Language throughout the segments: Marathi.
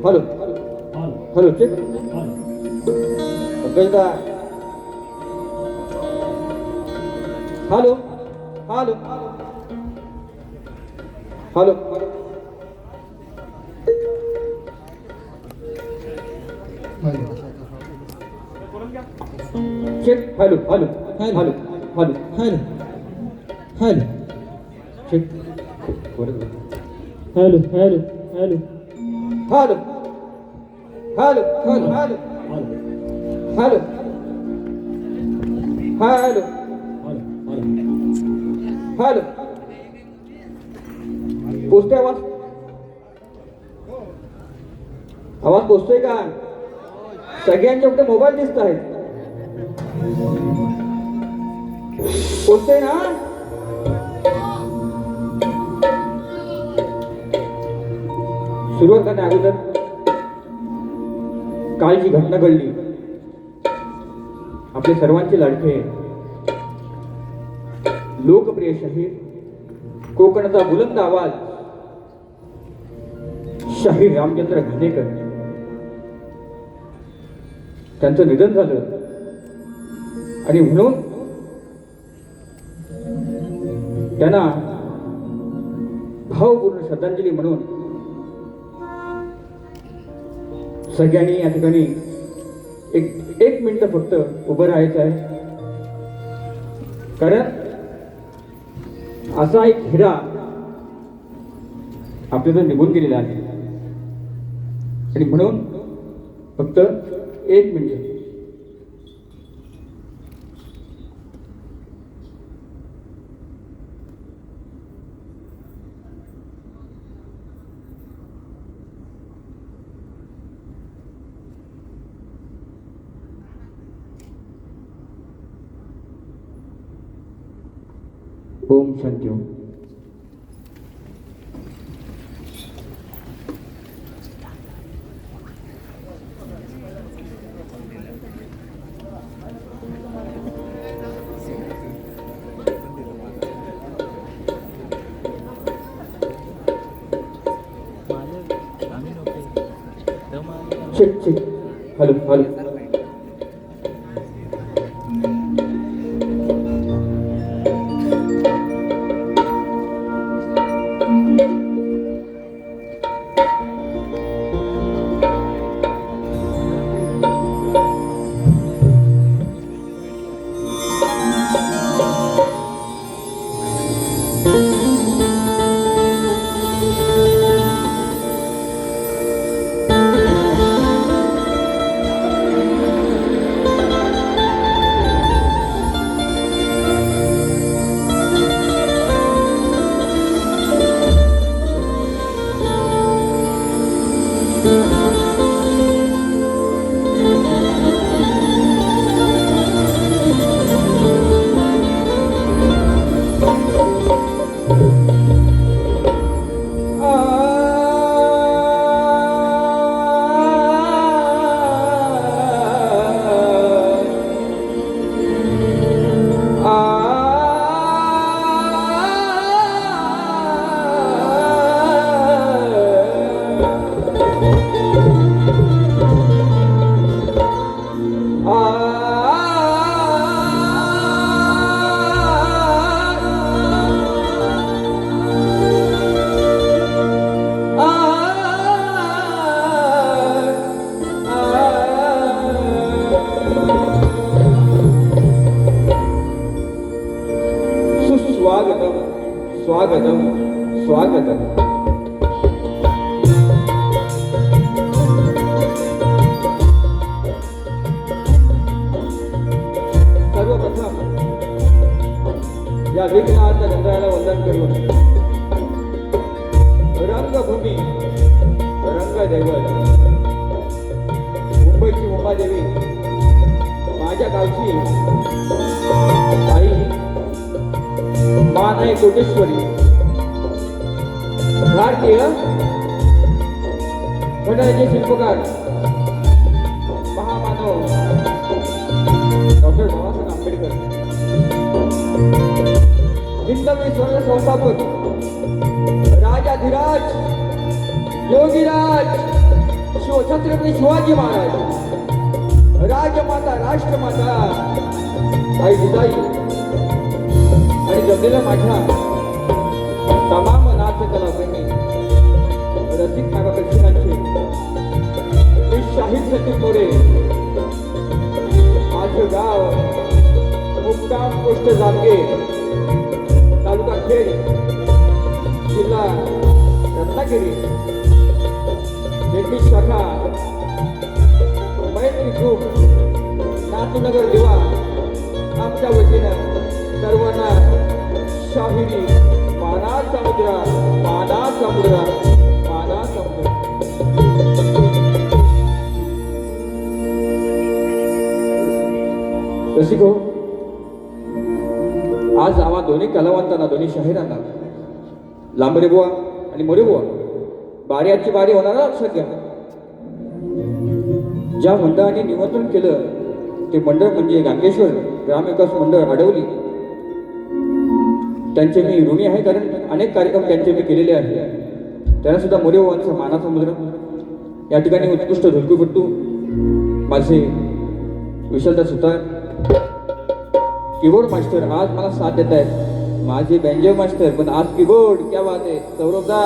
हॅलो हॅलो चेक गजदा hello hello hello check hello hello hello hello hello hello check hello hello hello hello hello hello hello hello hello hello पोचतोय आवाज आवाज पोचतोय का सगळ्यांच्या फक्त मोबाईल दिसत आहेत पोचतोय ना सुरुवात करण्या अगोदर काल जी घटना घडली आपले सर्वांचे लाडके लोकप्रिय शाहीर कोकणचा बुलंद आवाज शाहीर रामचंद्र घाणेकर त्यांचं निधन झालं आणि म्हणून त्यांना भावपूर्ण श्रद्धांजली म्हणून सगळ्यांनी या ठिकाणी एक मिनिट फक्त उभं राहायचं आहे कारण असा एक हिरा आपल्याला निघून गेलेला आहे आणि म्हणून फक्त एक minute Om Shanti Om check hello hello. स्वागतम स्वागतम स्वागतम. सर्वप्रथम या विघ्नहर्ता गणरायाला वंदन करून रंगभूमी रंगदैवत मुंबईची उमादेवी माझ्या गावची आई मान आहे कोटेश्वरी भारतीय मंडळाचे शिल्पकार महामानव डॉक्टर बाबासाहेब आंबेडकर, हिंदवी स्वर्ण संस्थापक राजाधिराज योगीराज छत्रपती शिवाजी महाराज, राजमाता राष्ट्रमाता आई जिजाई आणि जमलेल्या माझ्या तमाम नाट्यकला प्रेमी रसिक नागप्रेक्षकांचे मी शाहीर सचिन मोरे, माझं गाव मुक्काम पोस्ट जामगे, तालुका खेड, जिल्हा रत्नागिरी, वेगळी शाखा मैत्री ग्रुप नाथनगर दिवा आमच्या वतीनं सर्वांना शाहिरी माना समुद्र माना समुद्र माना समुद्र. रसिको, आज आम्हा दोन्ही कलावंतांना दोन्ही शाहिरांना लांबरे बुवा आणि मोरे बुवा बारी बारी होणार लक्षात घ्या. ज्या मंडळाने निमंत्रण केलं ते मंडळ म्हणजे गांगेश्वर ग्रामविकास मंडळ अडवली. त्यांचे मी ऋणी आहे, कारण अनेक कार्यक्रम त्यांचे मी केलेले आहेत. त्यांना सुद्धा मोरे बुवांचा मानाचा मुद्रा. या ठिकाणी उत्कृष्ट ढोलकीपट्टू माझे विशालदा सुतार, कीबोर्ड मास्टर आज मला साथ देत आहेत, माझे बँजो मास्टर, पण आज कीबोर्ड क्या बात आहे सौरभदा.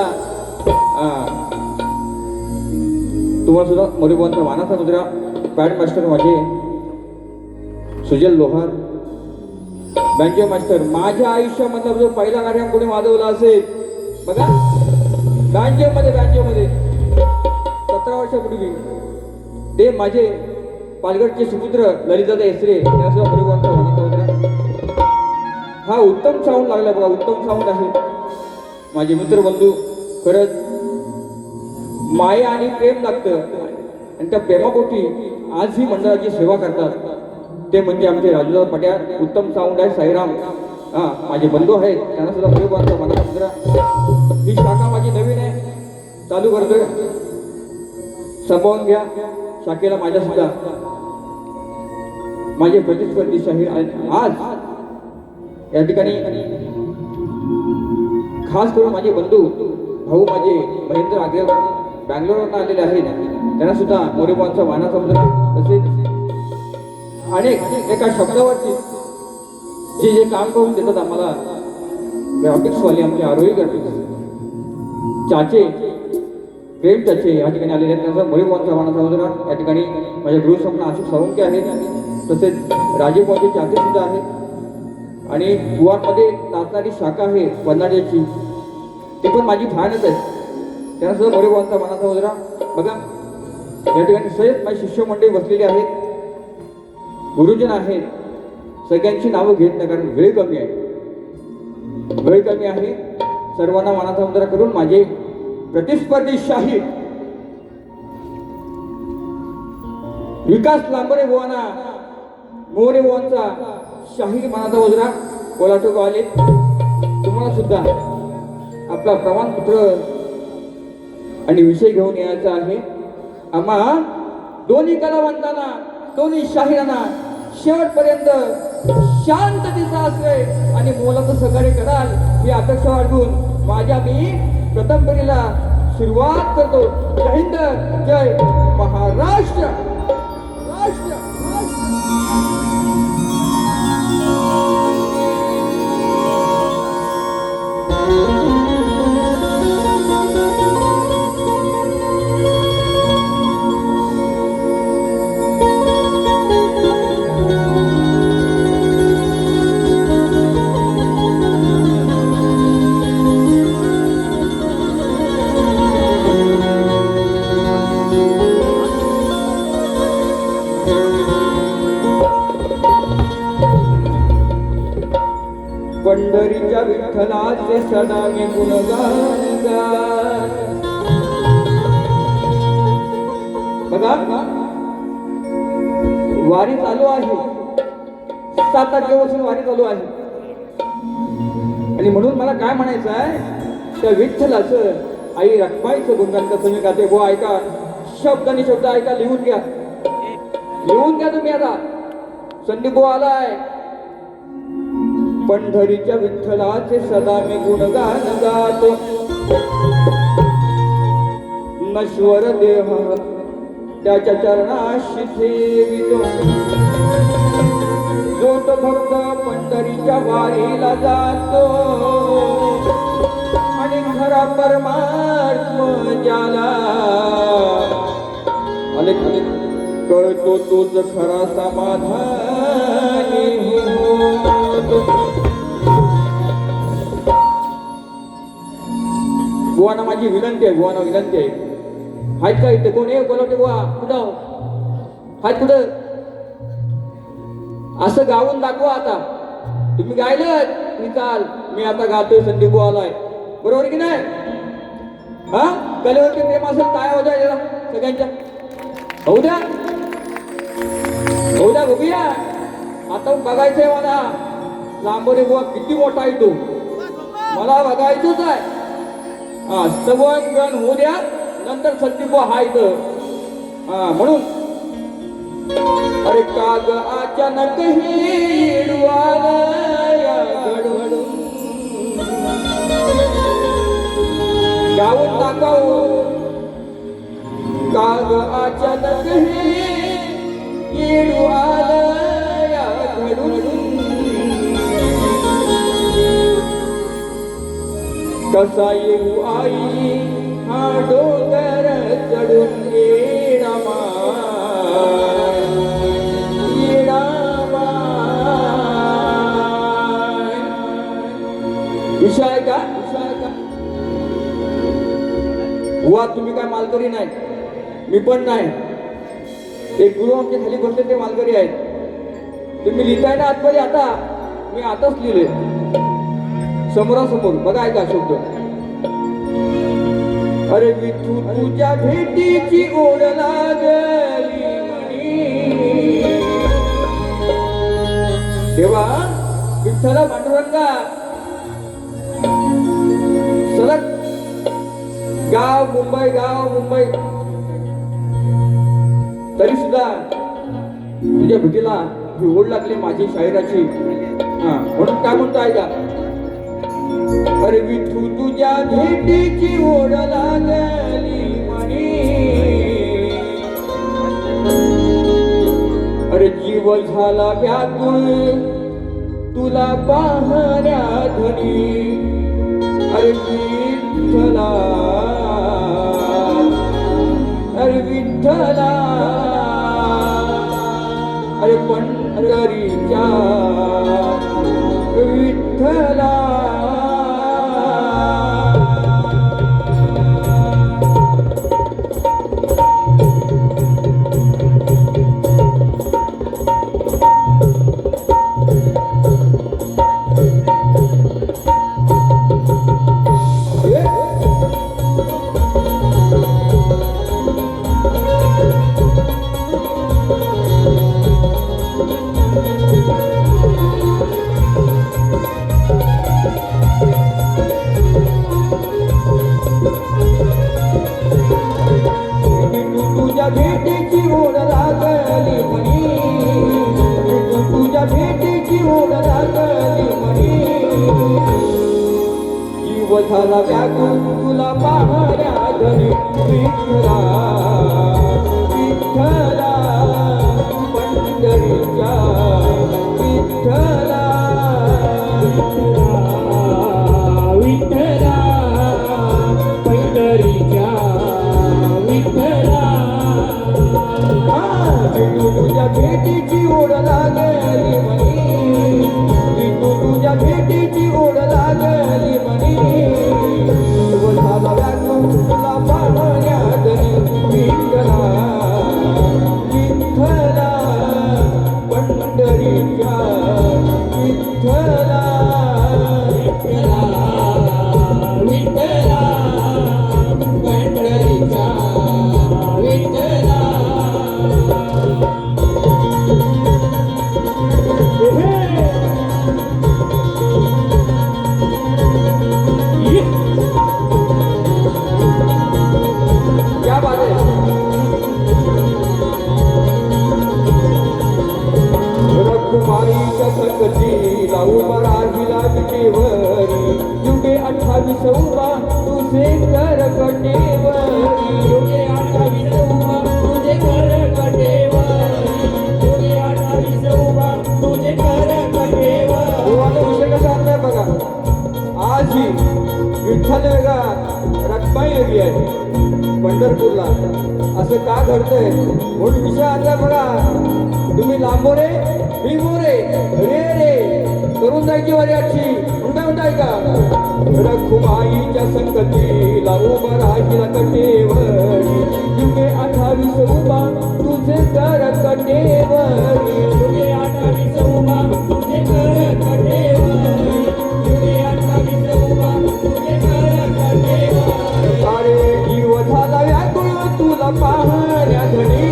तुम्हाला सुद्धा मोरे बुवांचा मानाचा मुद्रा. पॅड मास्टर माझे सुजल लोहार, बँजो मास्टर माझ्या आयुष्यामधला जो पहिला कार्यक्रम कोणी वाजवला असेल बघा बँजो मध्ये 17 वर्षापूर्वी, ते माझे पालघरचे सुपुत्र ललितदादा एसरे, त्यांना सुद्धा मोरे बुवांचा मानाचा मुद्रा. हा उत्तम साऊंड लागला बघा, उत्तम साऊंड आहे. माझे मित्र बंधू, खरंच माया आणि प्रेम लागतं आणि त्या प्रेमापोटी आज ही मंडळाची सेवा करतात. ते म्हणजे आमचे राजूदादा पट्यार, उत्तम साऊंड आहे. साईराम माझे बंधू आहेत, त्यांना सुद्धा मोरे बुवांचा मानाचा मुद्रा. ही शाखा माझी नवीन आहे, चालू करतोय, संपवून घ्या शाखेला माझ्या सुद्धा. माझे प्रतिस्पर्धी शाहीर आज या ठिकाणी खास करून माझे बंधू भाऊ माझे महेंद्र आग्रे बँगलोरवरून आलेले आहेत. त्यांना सुद्धा मोरेबांचा मानाचा मुद्रा, तसेच अनेक एका शब्दावरती जे जे काम करून देतात आम्हाला ग्राफिक्सवाले आमचे आरोही ग्राफिक्स चाचे प्रेम चाचे या ठिकाणी आलेले आहेत. त्यांचा मोरेबांचा मानाचा मुद्रा या ठिकाणी माझ्या गृहस्वप्न अशोक सावंके आहेत, तसेच राजीव बाबू चाचे सुद्धा आहेत. आणि गुवारमध्ये नाचणारी शाखा आहे पन्नाड्याची, ती पण माझी फॅनच आहे. त्यांना सुद्धा मोरेबांचा मानाचा मुद्रा. बघा या ठिकाणी सहित माझी शिष्यमंडळी बसलेली आहेत, गुरुजन आहेत. सगळ्यांची नावं घेत नाही कारण वेळ कमी आहे, वेळ कमी आहे. सर्वांना मानाचा मुद्रा करून माझे प्रतिस्पर्धी शाहीर विकास लांबरे बुवांना मोरे बुवांचा शाहीर मानाचा मुद्रा कोल्हाटूर आले. तुम्हाला सुद्धा आपला प्रमाणपत्र आणि विषय घेऊन यायचा आहे. आम्हा दोन्ही कलावंतांना, दोन्ही शाहिरांना शेवटपर्यंत शांततेचा आश्रय आणि मोलाचं सहकार्य कराल ही अपेक्षा बाळगून माझ्या मी प्रथम फेरीला सुरुवात करतो. जय हिंद, जय महाराष्ट्र. पंढरीच्या विठ्ठलाचे सदा मी गुणगान गात. बघा वारी चालू आहे, 7-8 दिवसापासून वारी चालू आहे. आणि म्हणून मला काय म्हणायचं आहे, त्या विठ्ठलाचं आई रखमाईचं गुणगान कसं मी गाते. हो ऐका, शब्दानी शब्द ऐका, लिहून घ्या, लिहून घ्या तुम्ही. आता संदीप भाऊ आलाय. पंढरीच्या विठ्ठलाचे सदा मी गुणगान गातो, नश्वर देह त्याच्या चरणाशी ठेवितो. जो तो भक्त पंढरीच्या वारीला जातो आणि खरा परमात्मा ज्याला आले कळतो तोच खरा समाधानी होतो. बुवाना माझी विनंती आहे, बुवाना विनंती आहे. आहेत का इथे कोण? आहे बोलवते बुवा, कुठं आहेत? कुठं? असं गाऊन दाखवा. आता तुम्ही गायलं मी चाल, मी आता गातोय, संदीप बुवा आलाय, बरोबर की नाही? हा, कलेवरती प्रेम असेल काय होऊ द्या सगळ्यांच्या, होऊ द्या, होऊ द्या, बघूया. आता बघायचंय मला लांबोरे बुवा किती मोठा आहे तो, मला बघायचंच आहे. हा, सगळं गण होऊ द्या, नंतर संदीप बुवा हा इथं. हा म्हणून अरे काग अचानक ही गाऊन दाखवू. काग अचानक ही घडून कसा येऊ आई हा डोंगर चढून येडामा विषय का? बुवा तुम्ही काय मालकरी नाही, मी पण नाही. एक गुरु आमच्या खाली बसले ते मालकरी आहेत. तुम्ही लिहिताय ना आतमध्ये, आता मी आताच लिहिले समोरासमोर. बघा ऐका शब्द. अरे विठू तुझ्या भेटीची ओढ लागली म्हणी. तेव्हा विठ्ठला पांडुरंगा सलग गाव मुंबई, गाव मुंबई, तरी सुद्धा तुझ्या भेटीला ही ओढ लागली माझी शाहिराची. हा म्हणून काय म्हणतो ऐका. अरे विठू तुझ्या भेटीची ओढ लागली म्हणी. जीव झाला व्याकुळ तुला पाहण्या धनी अरे विठ्ठला अरे विठ्ठला अरे पंढरीच्या विठ्ठला भेटीची ओढ लागली म्हणी तुझ्या भेटीची ओढ लागली म्हणी जीव झाला व्याकुळ तुला पाहण्या धनी विठ्ठला विठ्ठला पंढरीच्या विठ्ठला विठ्ठला पंढरीच्या विठ्ठला तुझ्या भेटीची ओढ लागली म्हणी तुझ्या भेटीची ओढ लागली म्हणी जीव झाला व्याकुळ तुला पाहण्या धनी विठ्ठला विठ्ठला पंढरीच्या विठ्ठला विठ्ठला पंढरीच्या विठ्ठला क्या बात है रखुमाईच्या सकतीला उभा राहिला विटेवरी युगे 28 उभा तुझे कर कटेवरी युगे 28 उभा तुझे कर कटेवरी युगे 28 उभा तुझे कर कटेवरी देवाचा विषय कसा आणलाय बघा आज ही विठ्ठल वेगळा रखमाई वेगळी आहे पंढरपूरला असं का घडतंय म्हणून विषय आणलाय बघा तुम्ही लांबोरे मी मोरे रे रे करून जायची वाऱ्याची म्हणता म्हणताय का रखुमाईच्या संगतीला उभा राहिला कटेवरी युगे 28 उभा तुझे कर कटेवरी युगे 28 उभा तुझे कर कटेवरी युगे 28 उभा तुझे कर कटेवरी अरे जीव झाला व्याकुळ तुला पाहण्या धनी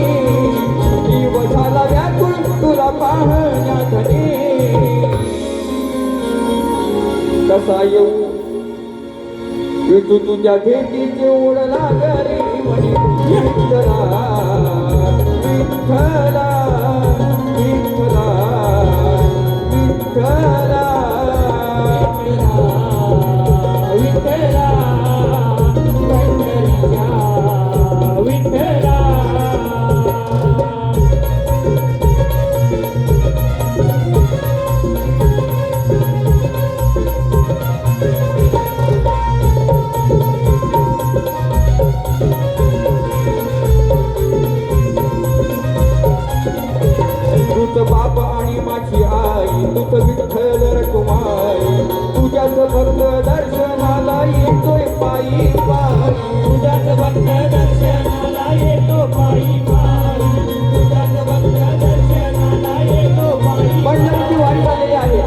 जीव झाला व्याकुळ तुला पाहण्या धनी कसा येऊ विठू तुझ्या भेटीची ओढ लागली म्हणी विठ्ठला विठ्ठला विठ्ठला विठ्ठला विठ्ठला पंढरीच्या विठ्ठला तूच बाप आणि माझी आई तूच विठ्ठल रखुमाई तुझ्याच भक्त दर्शनाला येतोय पायी पायी तुझ्याच भक्त दर्शनाला येतो पायी पायी तुझ्याच भक्त दर्शनाला येतो पायी पंढरीची वारी झालेली आहे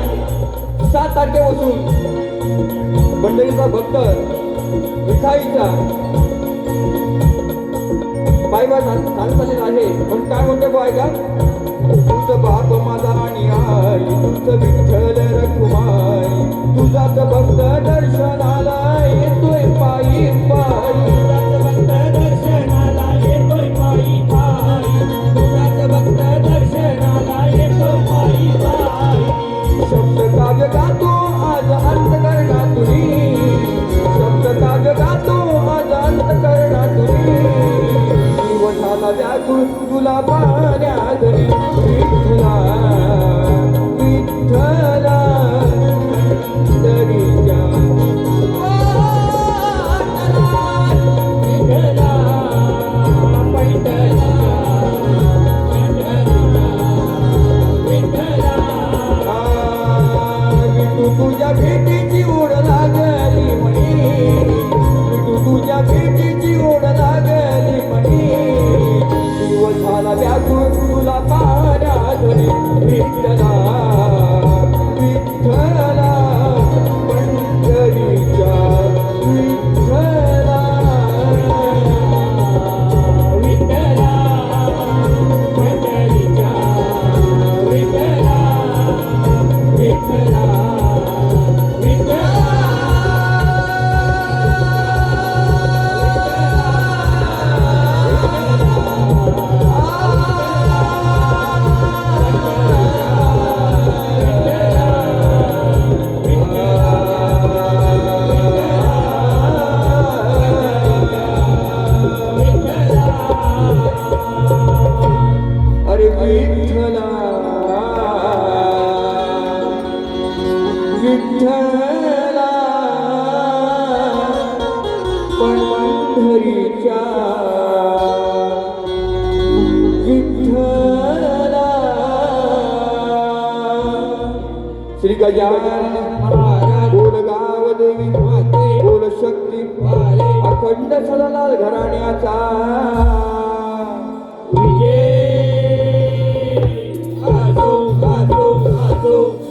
7 तारखेपासून पंढरीचा भक्त विठाईचा पायवा चाललेला आहे पण काय म्हणते बाय का तुझं बाप माझा आणि आई तुझं विठ्ठल रखुमाई तुझाच भक्त दर्शनाला येतोय पायी पायी तुझ्याच भक्त दर्शनाला येतोय पायी पायी तुझ्याच भक्त दर्शनाला येतो पायी पायी शब्द काव्य गातो आज अंतकरणातुनी शब्द काव्य गातो आज अंतकरणातुनी जीव झाला व्याकुळ तुला पाहण्या घरी विठ्ठला विठ्ठला पंढरीच्या तुझ्या भेटीची ओढ लागली म्हणी तुझ्या भेटीची ओढ लागली म्हणी जीव झाला व्याकुळ तुला पाहण्या घरी विठ्ठला विठ्ठला पंढरीच्या विठ्ठला विठ्ठला पंढरीच्या विठ्ठला विठ्ठला अरे विठ्ठला विठ्ठला पंढरीच्या विठ्ठला श्री गजानन महाराज बोल गाव देवी बोल शक्ती अखंड सदालाल घराण्याचा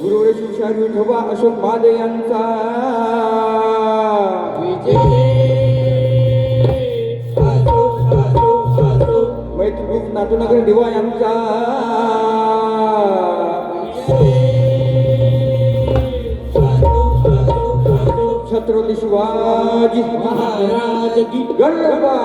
गुरुवर शिवशाही विठोबा अशोक महादे यांचा मैत्रीपूर नाटूनगर दिवा यांचा छत्रपती शिवाजी महाराज की गरबा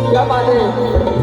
क्या बात है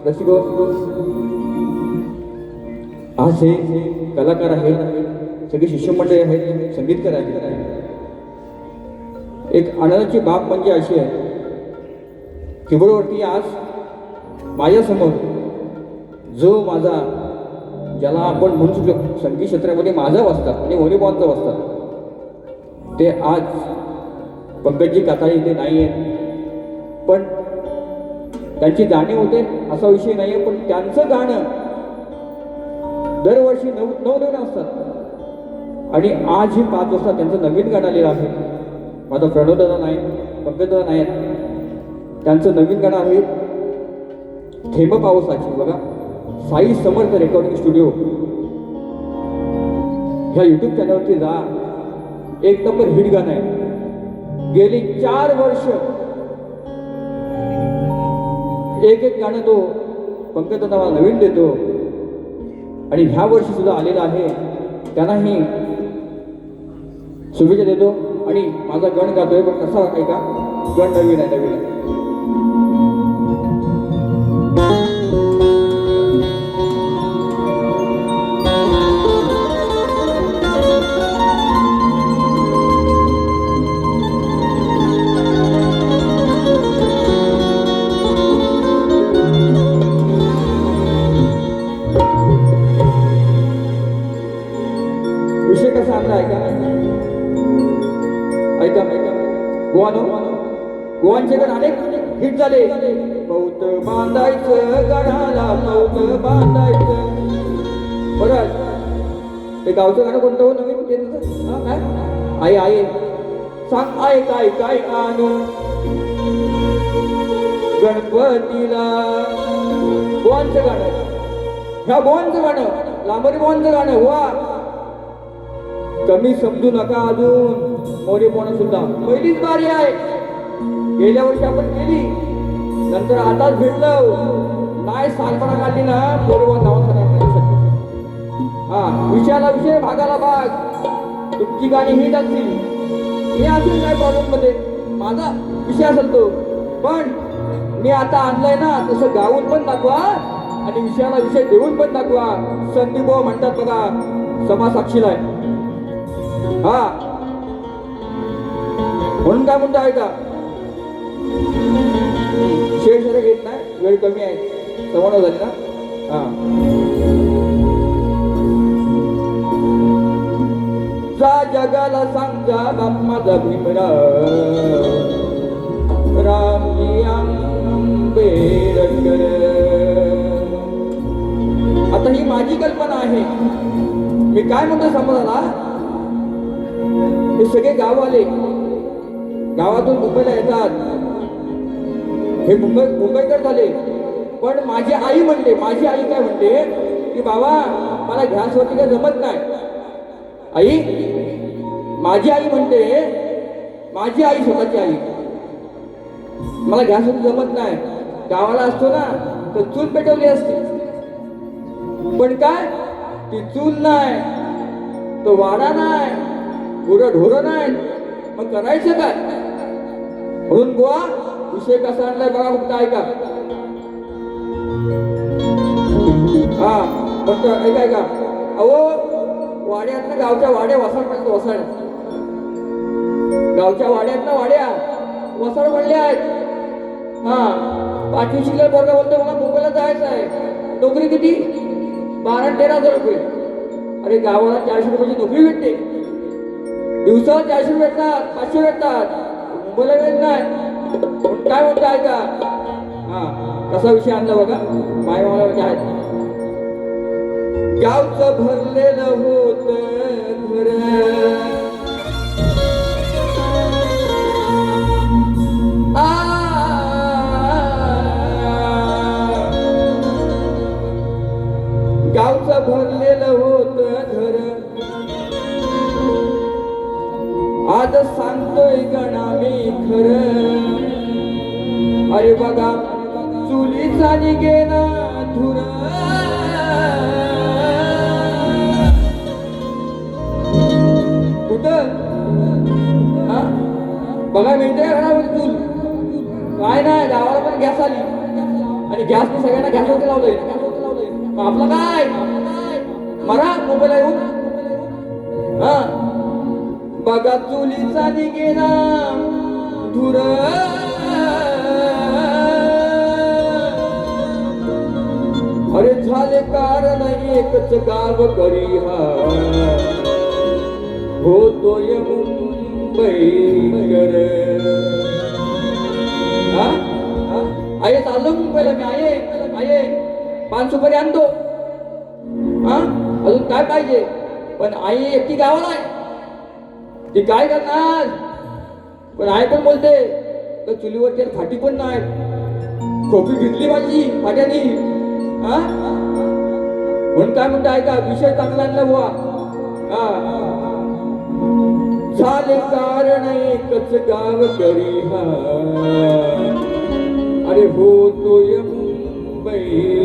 रसिको आज हे कलाकार आहेत सगळे शिष्यमंडळी आहेत संगीतकार आहेत एक आनंदाची बाब म्हणजे अशी आहे कीबोर्डवरती आज माझ्यासमोर जो माझा ज्याला आपण म्हणू शकतो संगीत क्षेत्रामध्ये माझा वाजतात म्हणजे होनीबॉनचा वाजतात ते आज पंकजी काकाळी इथे नाही आहेत पण त्यांची जाणीव होते असा विषय नाही आहे पण त्यांचं गाणं दरवर्षी नवनवीन असतात आणि आज ही 5 वाजता त्यांचं नवीन गाणं आलेलं आहे माझा प्रणवदादा नाही पंकजदादा नाही त्यांचं नवीन गाणं आहे थेंब पावसाची बघा साई समर्थ रेकॉर्डिंग स्टुडिओ ह्या युट्यूब चॅनलवरती जा. एक नंबर हिट गाणं आहे. गेली 4 वर्ष एक एक गाणं तो पंकज मला नवीन देतो आणि ह्या वर्षी सुद्धा आलेला आहे. त्यांनाही शुभेच्छा देतो आणि माझा गण गातोय पण कसा ऐका, गण नवीन आहे. विषय कसा आणला ऐका ऐका ऐका. गोवांचे गण अनेक हिट झाले. पौत बांधायचं गणाला पौत बांधायचं. परत ते गावचं गाणं कोणतं हो नवीन ते काय आई आई सांग आई काय काय आणू गणपतीला. गोवांचं गाणं, ह्या गोवांचं गाणं, लांबरी गोवांचं गाणं. वा कमी समजू नका अजून. मोरे पोणं सुद्धा पहिलीच बारी आहे. गेल्या वर्षी आपण केली, नंतर आताच भेटलो नाही. सालपणा काढली ना मोरे पोण हा विषयाला विषय भागाला भाग. तुमची गाणी हिट असतील मी असेल काय प्रॉब्लेम मध्ये, माझा विषय असेल तो. पण मी आता आणलंय ना तसं गाऊन पण दाखवा आणि विषयाला विषय देऊन पण दाखवा. संदीप भाऊ म्हणतात बघा, समाज साक्षीला आहे. हा म्हणून काय म्हणतो ऐका, शेष घेत नाही, वेळ कमी आहे. संवाद झाली ना. हा जा जगाला सांगा बाप्पा भीमराव रामजी आंबेडकर. आता ही माझी कल्पना आहे. मी काय म्हणतो समाजाला, हे सगळे गाववाले गावातून मुंबईला येतात, हे मुंबईकर झाले. पण माझी आई म्हणते, माझी आई काय म्हणते की बाबा मला गॅसवरती काय जमत नाही. आई माझी आई म्हणते, माझी आई स्वतःची आई, मला गॅसवरती जमत नाही. गावाला असतो ना तर चूल पेटवली असते. पण काय ती चूल नाही, तो वाडा नाही, गुरं ढोरं नाही, मग करायचं काय. म्हणून गोवा विषय कसा आणलाय बघा फक्त ऐका. हा फक्त ऐका ऐका. अहो वाड्यात ना गावच्या वाड्या वसाड पडतो. वसाड गावच्या वाड्यात ना वाड्या वसाड पडल्या आहेत. हा 5वी शिकलेला पोरगा बोलतो मला मुंबईला जायचं आहे. नोकरी किती? 12-13 हजार रुपये. अरे गावाला 400 रुपयाची नोकरी भेटते. दिवसाला 400 भेटतात, 500 भेटतात. मुंबईला वेळ नाही. काय म्हणतो ऐका. हा कसा विषय आणला बघा. माय मला आहेत गावचं भरलेलं होत घर. गावचं भरलेलं होत घर. आज सांगतोय गणा मी खरं. अरे बघा चुलीचा निघेना धुर. कुठं बघा मिळते घरामध्ये चूल. काय नाही गावाला पण गॅस आली आणि गॅसने सगळ्यांना गॅसवरती लावलंय. आपलं काय मरा मोबाईल येऊन. हा बघा चुलीचा निघेना धुर. अरे झाले कारण एकच गाव करिहा होतोय मुंबईकर. आये चाललो मुंबईला मी. आये 5 सुपारी आणतो. हा अजून काय पाहिजे. पण आई एकटी गावाला आहे, ती काय करणार. पण आई पण बोलते तर चुलीवरती फाटी पण नाही. खोपी घेतली माझी फाट्यानी. हा म्हणून काय म्हणतो ऐका, विषय चांगला आणला बुवा. झाले कारण एकच गाव करी हा, अरे होतोय मुंबईकर.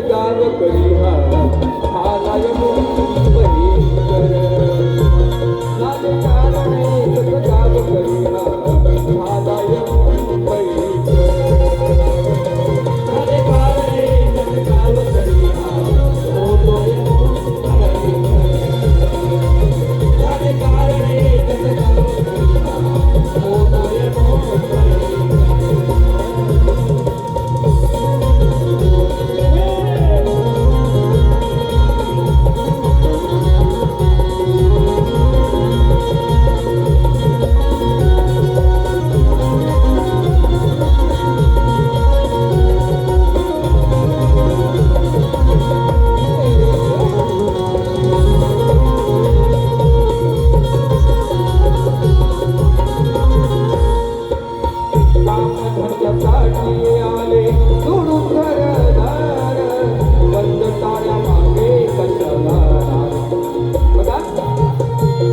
गाव करी हा, हालाय मुंबईकर. झाले कारण एकच गाव करी हा, हालाय मुंबईकर. झाले कारण एकच गाव करी हा, होतोय मुंबईकर. झाले कारण एकच गाव करी हा, होतोय मुंबईकर.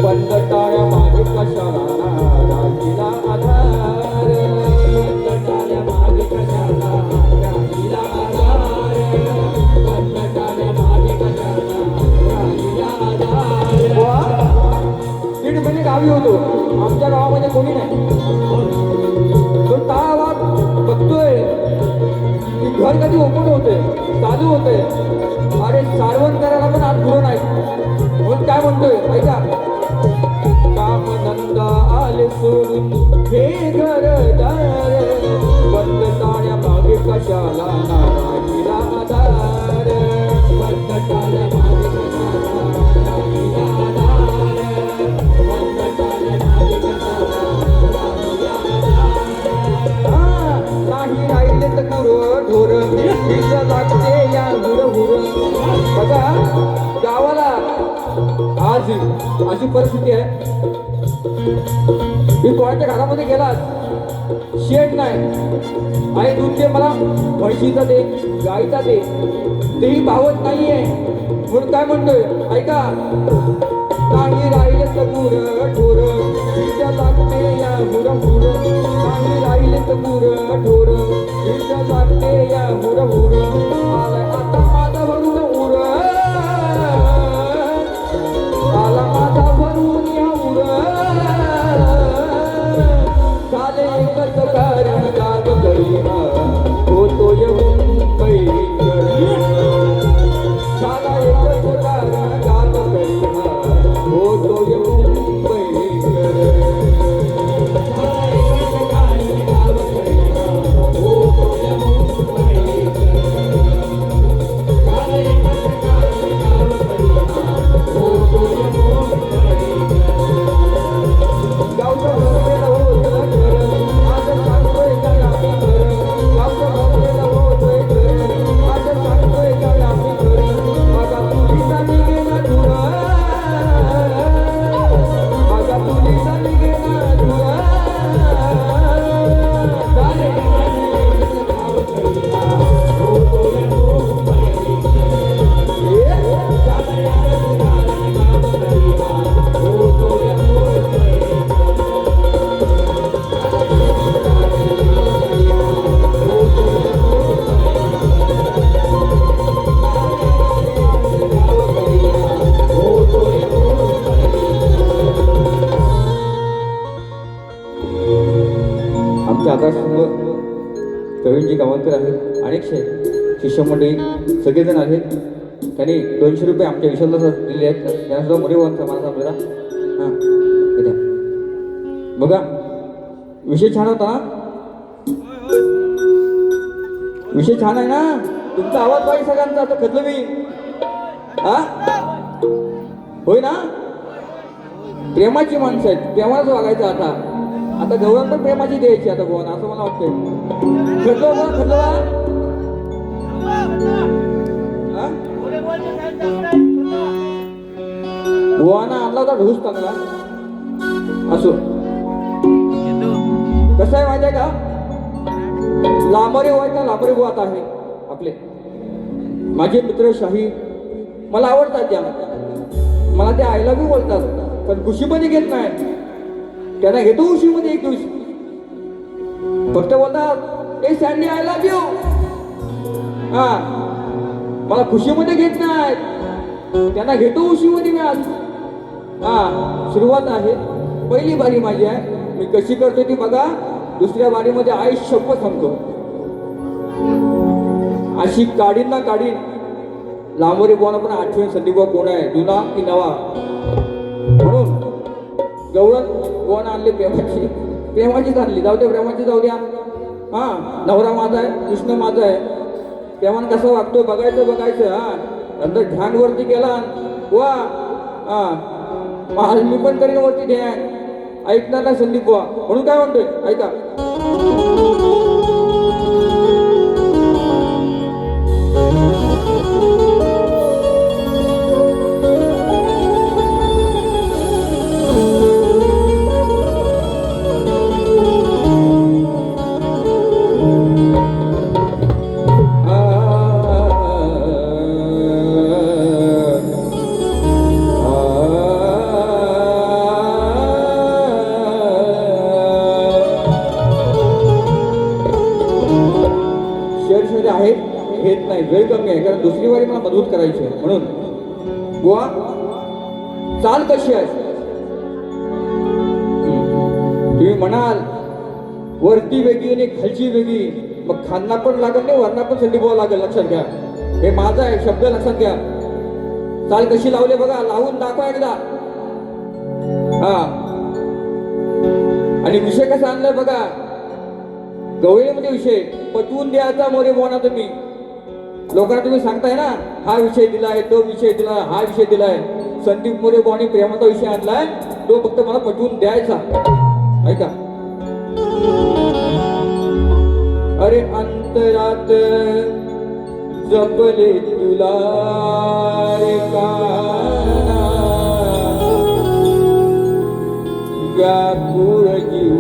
बंद टाळ्या मागे कशाला राहिला आधार. बंद टाळ्या मागे कशाला राहिला आधार. बंद टाळ्या मागे कशाला राहिला आधार. 1.5 महिने गावी होतो, आमच्या गावामध्ये कोणी नाही. तो टाळा बघतोय की घर कधी ओपन होते, चालू होते. अरे सारवण करायला पण आज पुरं नाही. म्हणून काय म्हणतोय ऐका, काम धंदा आले सोडून हे घरदार. बंद टाळ्या मागे कशाला राहिला आधार. बंद टाळ्या मागे कशाला राहिला आधार. बंद टाळ्या मागे कशाला राहिला आधार. नाही राहिले तर गुरं ढोर तिचं लागते या हुर. बघा गावाला आज अशी परिस्थिती आहे. मी कोणाच्या घरामध्ये गेलात, शेड नाही, आई दूध दे मला, म्हशीचं दे, गाईचा दे, तेही भावत नाहीये. म्हणून काय म्हणतोय ऐका, नाही राहिले तर गुरं ढोर तिचं लागते या हुर. नाही राहिले तर गुरं ढोर तिचं लागते या हुर. आलाय आता माझा भरून उर, आला माझा भरून या उर. झाले एकच कारण गाव करी हा, होतोय मुंबईकर. झाला एकच कारण गाव करी हा, होतोय मुंबईकर. झाला एकच कारण गाव करी हा, होतोय मुंबईकर. गुरुजी गावणकर आहेत, अनेक शिष्यमंडळी सगळेजण आहेत. त्यांनी 200 रुपये आमच्या विशालला दिले आहेत. त्यांना सुद्धा मोरे बोलचा मला सांग जरा. हां इथे बघा, विषय छान होता ना, विषय छान आहे ना. तुमचा आवाज पाहिजे सगळ्यांचा. आता खतलं मी हा होय ना. प्रेमाची माणसं आहेत, प्रेमाच वागायचं. आता गवळण पण प्रेमाची द्यायची आता गोवाना, असं मला वाटतंय. खतलं बघ, खतलं गोवाना आणला होता ढोस चांगला. असो कसं आहे माहिती आहे का, लांबरे व्हायचा लांबरे बुवा आता आहे आपले माझे मित्र शाही. मला आवडतात त्या, मला त्या आईला बी बोलतात, पण खुशीमध्ये घेत नाही. त्यांना घेतो उशीमध्ये एक दिवशी, फक्त बोलतात ए सँडी आय लव्ह यू. हा मला खुशीमध्ये घेत नाही, त्यांना घेतो उशीमध्ये मी आज. हा सुरुवात आहे, पहिली बारी माझी आहे. मी कशी करतो ती बघा. दुसऱ्या बारीमध्ये आई शपथ थांबतो, अशी काढीन ना काढीन. लांबोरे बुवाना पण आठवण संदीप बुवा कोण आहे, जुना की नवा. म्हणून गवळण बुवाना आणले प्रेमाचीच आणली. जाऊ द्या, प्रेमाची जाऊ द्या. हा नवरा माझा आहे, कृष्ण माझा आहे. प्रेमान कसं वागतोय बघायचं. हा नंतर ध्यान वरती केला वा. हा आज मी पण करीन वरती ध्यान. ऐकणार ना संदीप बुवा, म्हणून काय म्हणतोय ऐका. घेत नाही, वेळ कमी आहे, कारण दुसरी वारी मला मजबूत करायची आहे. म्हणून बुवा चाल कशी आहे. तुम्ही म्हणाल वरती वेगळी आणि खालची वेगळी, मग खांना पण लागत नाही, वरना पण संधी बुवा लागेल. लक्षात घ्या, हे माझा आहे शब्द, लक्षात घ्या. चाल कशी लावले बघा, लावून दाखवा एकदा. हा आणि विषय कसा आणलाय बघा. गवळीमध्ये विषय पटवून द्यायचा मोरे बोना. तुम्ही लोकांना तुम्ही सांगताय ना, हा विषय दिलाय, तो विषय दिलाय, हा विषय दिलाय. संदीप मोरे बोनी प्रेमाचा विषय आणलाय, तो फक्त मला पटवून द्यायचा. ऐका. अरे अंतरात जपले तुला रे काना, व्याकुळ जीव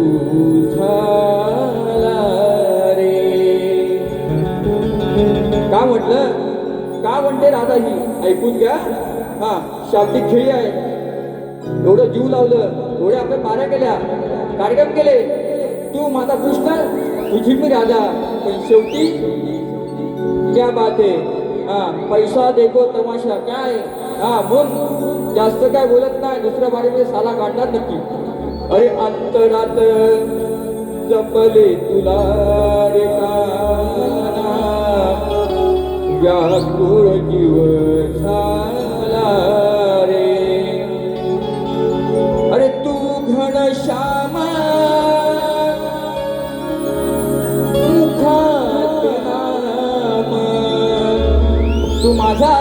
झाला रे. का म्हटलं, का म्हणते राधा ही, ऐकून घ्या. हा शाब्दिक खेळी आहे. एवढं जीव लावलं, एवढे आपण बाऱ्या केल्या, कार्यक्रम केले. तू माझा कृष्ण, तुझी मी राधा. पण शेवटी क्या बात आहे. हा पैसा देखो तमाशा काय. हा म्हणून जास्त काय बोलत नाही. दुसऱ्या बारीमध्ये साला काढणार नक्की. अरे अंतरात जपले तुला रे काना, व्याकुळ जीव झाला रे. अरे तू घनश्यामा मुखात नाम, तू माझा,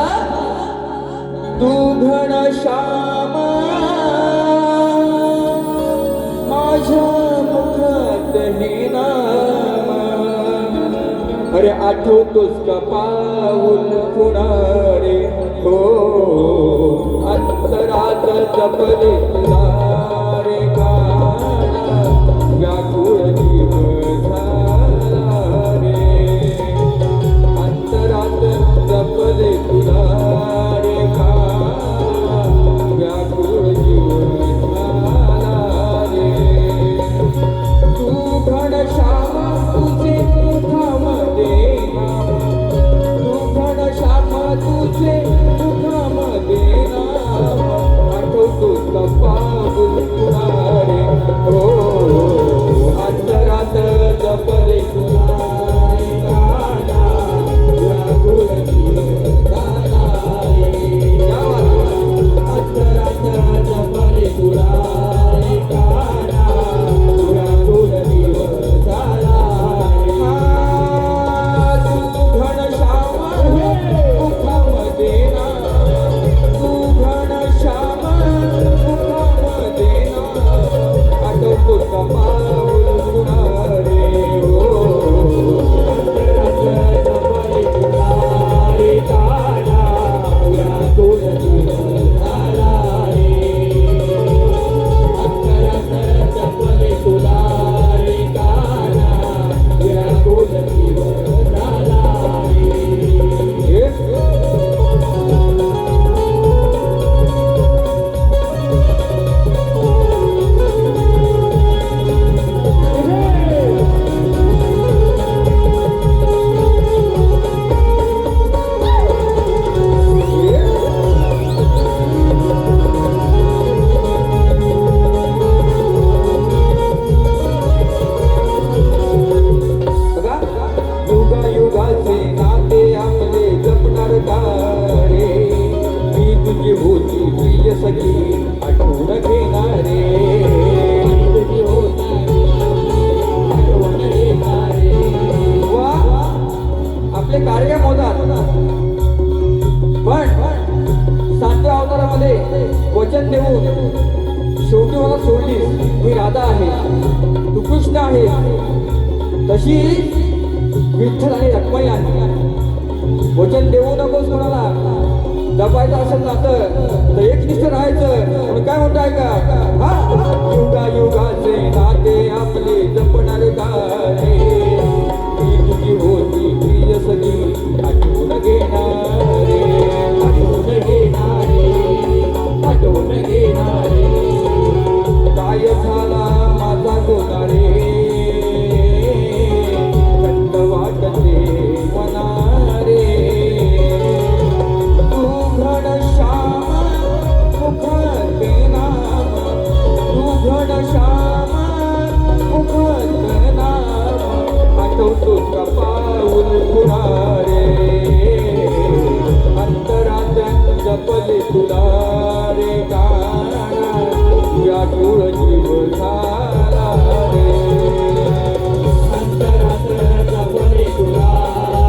तू घनश्यामा माझ्या मुखात हे नाम. अरे आठवतोस का पाऊल फुणारे. हो अंतरात जपले तुला रे काना, व्याकुळ जीव झाला रे. अंतरात जपले तुला रे काना, व्याकुळ जीव झाला रे. तू घनश्यामा तुझे मुखामध्ये नाम, तू घनश्यामा तुझे मुखामध्ये नाम. आठवतोस का वचन देऊन शेवटी मला सोडलीस. मी राधा आहे, तू कृष्ण आहे, तशी विठ्ठल आणि रखमाई आहे. वचन देऊ नकोस कोणाला. जपायचं असेल नातं तर एकनिष्ठ राहायचं. म्हणून काय म्हणताय का, हा युगा युगाचे नाते आपले जपणार का रे. ही तुझी होती प्रिय सगी आठवून घेणारे, आठवून घेणारे, आठवून घेणारे. काय झाला माझा गोनारे, थंड वाटते मनारे. तू घनश्याम मुखात नाम, तू घनश्याम मुखात नाम. आठवतो का पाऊल पुढारे, अंतरात जपले तुला रे गाणा. या गुळ जीव झाला रे, अंतरात जपले तुला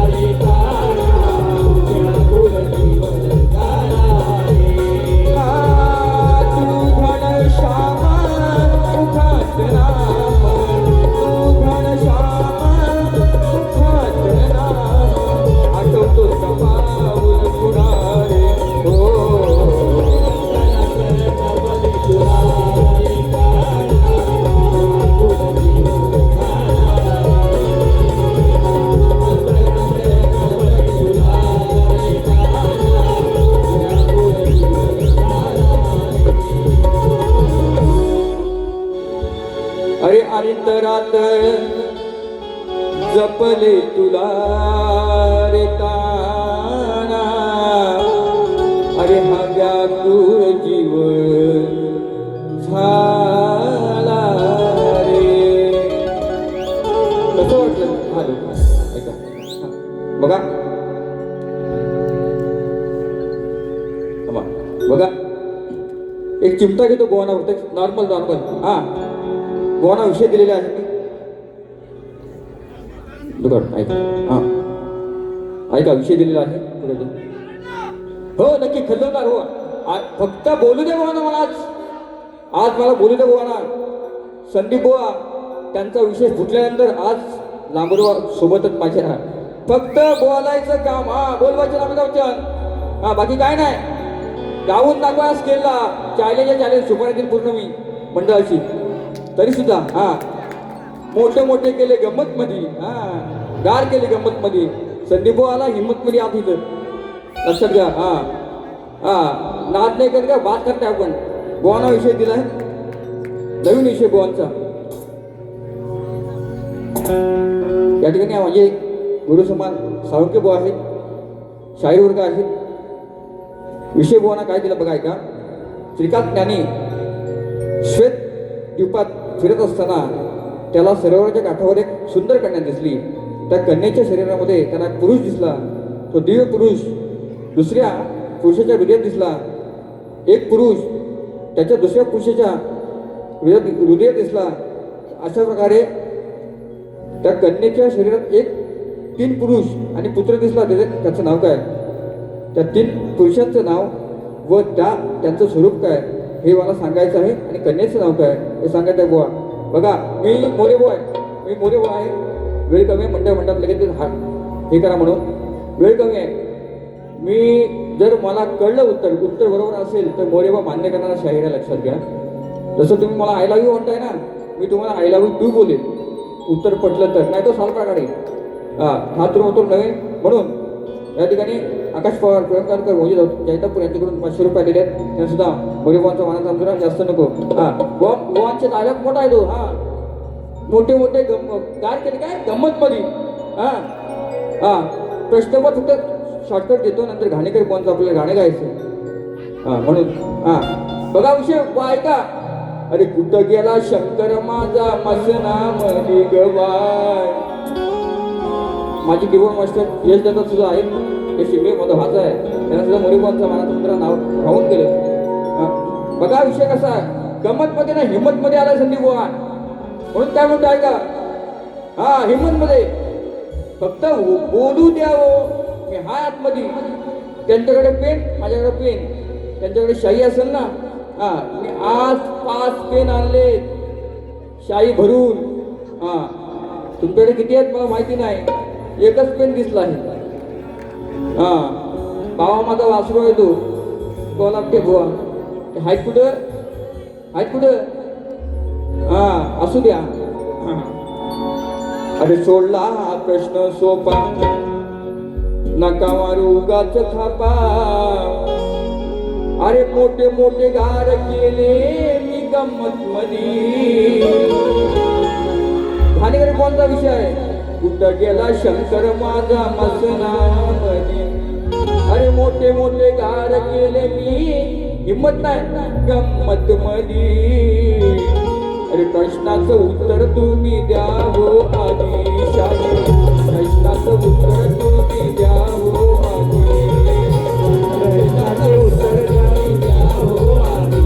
रे गाणा. तुझ्या गुणजीवन झाला रे. तू घनश्याम मुखात नाम, तू घनश्याम मुखात नाम. आठवतो का पाऊल पुढारे, हो अरे अंतरात जपले तुला रे काना. अरे हा व्याकुळ जीव झाला रे. कसं वाटलं हा लोक ऐका, बघा बघा. एक चिमटा घेतो गोवाना, फक्त नॉर्मल नॉर्मल. हा गोवाना विषय दिलेला आहे मी दुकान ऐका. हा ऐका, विषय दिलेला आहे. हो नक्की खल्लोदार हो. फक्त बोलू दे गोवाना मला. आज मला बोलू दे गोवाना. संदीप बुवा त्यांचा विषय फुटल्यानंतर आज लांबोरवा सोबतच माझे राहा. फक्त बोलायचं काम. हा बोलवायचं आम्ही वचन. हा बाकी काय नाही. गाऊन दाखवा स्केलला चॅलेंज सुपारीतील पूर्ण मी मंडळाची. तरी सुद्धा हा मोठे मोठे केले गंमत मध्ये, हा गार केले गंमत मध्ये. संदीप आला हिंमत मध्ये आत इथं लक्षात घ्या. हा हा नाद नाही करत का, बात करते आपण. गोवाना विषय दिलाय, नवीन विषय गोवांचा. या ठिकाणी माझे गुरु समान साळुंके बुवा आहेत, शाहीर वर्ग आहेत. विषय बुवांना काय दिला बघा ऐका. श्रीकांत ज्ञानी श्वेत द्वीपात फिरत असताना त्याला सरोवराच्या काठावर एक सुंदर कन्या दिसली. त्या कन्येच्या शरीरामध्ये त्यांना एक पुरुष दिसला. तो दिव्य पुरुष दुसऱ्या पुरुषाच्या हृदयात दिसला. एक पुरुष त्याच्या दुसऱ्या पुरुषाच्या हृदयात दिसला. अशा प्रकारे त्या कन्येच्या शरीरात एक 3 पुरुष आणि पुत्र दिसला. त्याचं नाव काय, त्या 3 पुरुषांचं नाव व त्यांचं स्वरूप काय हे मला सांगायचं आहे. आणि कन्याचं नाव काय हे सांगायचं आहे बुवा. बघा मी मोरे बुवा आहे, मी मोरे बुवा आहे. वेळ कमी आहे, म्हणतात लगेच हे करा म्हणून. वेळ कमी आहे. मी जर मला कळलं उत्तर बरोबर असेल तर मोरे बुवा मान्य करणारा शाहीर आहे, लक्षात घ्या. जसं तुम्ही मला आय लव्ह यू म्हणताय ना, मी तुम्हाला आय लव्ह यू टू बोलेल उत्तर पटलं तर, नाही तो साल प्रकारे हा तुर नव्हे. म्हणून या ठिकाणी आकाश पवार प्रेमकारकर मोजी जैतापूर यांच्याकडून 500 रुपये दिले आहेत. त्यांना सुद्धा गोरेबांचा मानाचा आमचा जास्त नको. हा गोवांचे डायलॉग मोठा आहे तो. हा मोठे मोठे गार केले काय गंमत मध्ये. हा हा प्रश्नपत्र फक्त शॉर्टकट देतो, नंतर घाणेकर कोणचं आपल्याला गाणे गायचं. हा म्हणून हा बघा विषय ऐका. अरे कुठं गेला शंकर माझा मसना मध्ये गवाय. माझी कीबोर्ड मास्टर यश दत्त सुद्धा आहे, हे शिंगे माझा भाचा आहे. त्यांना सुद्धा मोरीबांचा मानाचं मुद्रा नाव राहून गेलं. बघा विषय कसा आहे, गंमत मध्ये ना हिंमत मध्ये आला संदीप बुवा. म्हणून काय म्हणतो ऐका. हा हिंमत मध्ये फक्त बोलू द्यावं. मी हाय आतमध्ये. त्यांच्याकडे पेन, माझ्याकडे पेन. त्यांच्याकडे शाई असेल ना हा मी आज 5 पेन आणले शाई भरून. हा तुमच्याकडे किती आहेत मला माहिती नाही, एकच पेन दिसला आहे. हा बाबा माझा वासरू आहे तो गोवा लागते गोवा आहेत कुठं, आहेत कुठं. हा असू द्या. हा. अरे सोडला हा प्रश्न सोपा, नका मारू उगाच थापा. अरे मोठे मोठे गार केले मी गंमत मधी. घाणेकरी कोणता विषय आहे, कुठं गेला शंकर माझा मसनामधी. अरे मोठे मोठे गार केले मी हिम्मत नाही गंमत मधी. अरे प्रश्नाचं उत्तर तुम्ही द्यावं आधी शाही, प्रश्नाचं उत्तर तुम्ही द्यावं आधी. प्रश्नाचं उत्तर तुम्ही द्यावं आधी,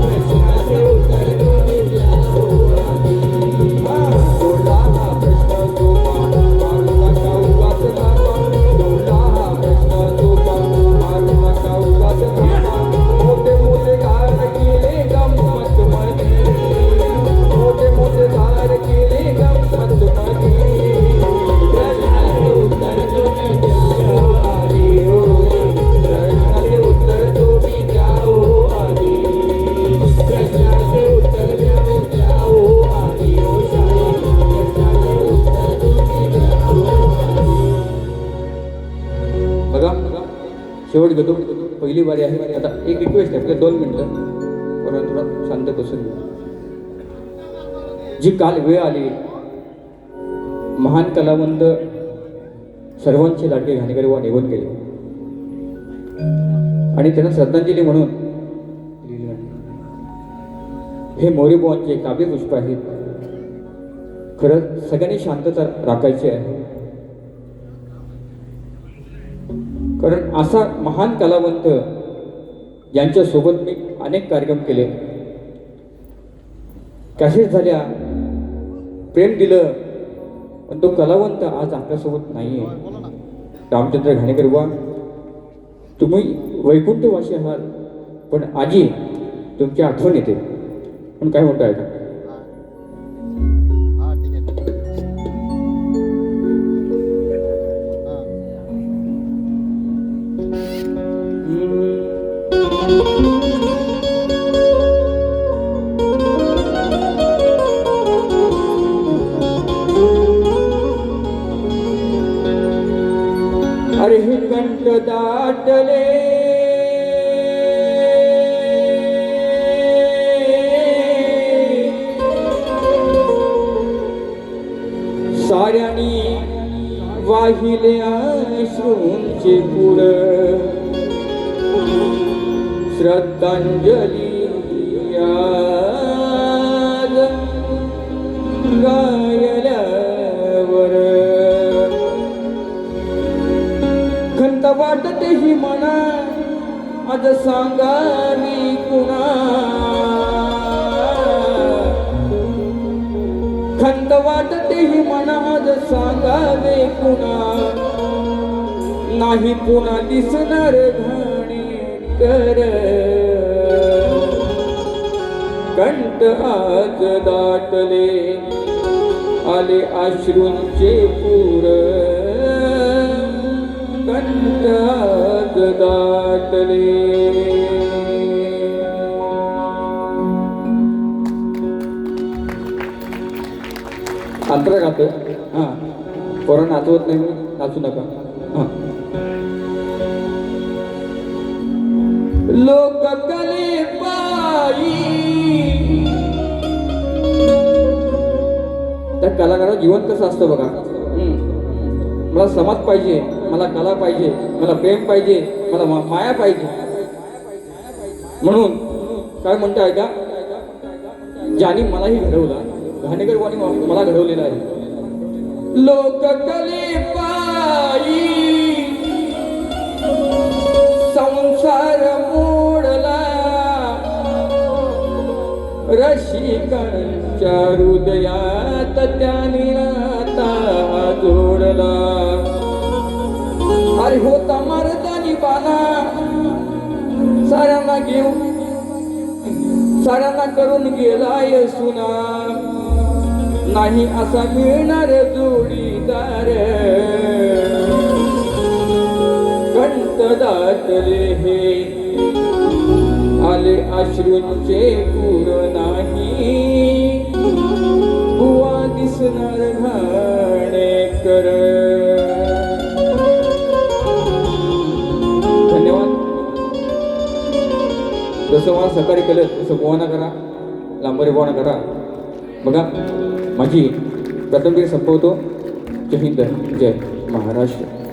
प्रश्नाचं उत्तर तुम्ही द्यावं आधी. सोडला हा प्रश्न सोपा, मारू नका उगाच थापा. सोडला हा प्रश्न सोपा, मारू नका उगाच थापा. मोठे मोठे गार केले गंमत मध्ये, मोठे मोठे गार केले गंमत मध्ये. प्रश्नाचे उत्तर तुम्ही द्यावं आधी हो, प्रश्नाचे उत्तर तुम्ही द्यावं आधी. प्रश्नाचे उत्तर द्यावं आधी हो शाही, प्रश्नाचे उत्तर तुम्ही द्यावं आधी. बघा शेवट घेतो, पहिली बारी आहे. आता एक रिक्वेस्ट आहे आपल्या 2 मिनिटं, परंतु थोडा शांत बसून घेऊ. जी काल वेळ आली, महान कलावंत सर्वांचे लाडके घाणेकर वा निघून गेले आणि त्यांना श्रद्धांजली म्हणून लिहिलं आहे. हे मोरेबुवांचे काव्यपुष्प आहेत. खरं सगळ्यांनी शांतता राखायची आहे, कारण असा महान कलावंत यांच्यासोबत मी अनेक कार्यक्रम केले, कॅसेट झाल्या, प्रेम दिलं, पण तो कलावंत आज आपल्यासोबत नाही आहे. रामचंद्र घाणेकर बुवा, तुम्ही वैकुंठवासी आहात, पण आजी तुमची आठवण येते. पण काय म्हणताय का? अरे हे कंठ दाटले साऱ्यानी वाहिले अश्रूंचे पूर. श्रद्धांजली आज गायल्यावर खंत वाटते ही मना आज सांगावी कुणा. खंत वाटते ही मना आज सांगावे कुणा. नाही पुन्हा दिसणार घाणेकर. कंठ आज दाटले आले अश्रूंचे पूर. कंठ आज दाटले. अंतर गातो. हां पोरं नाचवत नाही, नाचू नका. हां लोक कले पायी त्या कलाकाराचं जीवन कसं असतं बघा. मला समाज पाहिजे, मला कला पाहिजे, मला प्रेम पाहिजे, मला माया पाहिजे. म्हणून काय म्हणताय का, ज्याने मलाही घडवला, घाणेकर वाणी मला घडवलेला आहे. लोक कले पायी संसार मोडला. रसिकांच्या हृदयात त्याने आता जोडला. अरे होता मर्दानी बाना साऱ्यांना घेऊन साऱ्यांना करून गेलाय सुना नाही असा मिळणार जोडीदार कंठ दाटले हे आले अश्रूंचे पूर नाही बुवा दिसणार घाणेकर. धन्यवाद. जसं मला सकाळी केलं तसं बोवाना करा, लांबरी बोवाना करा. बघा माझी प्रथम संपवतो. जय हिंद, जय महाराष्ट्र.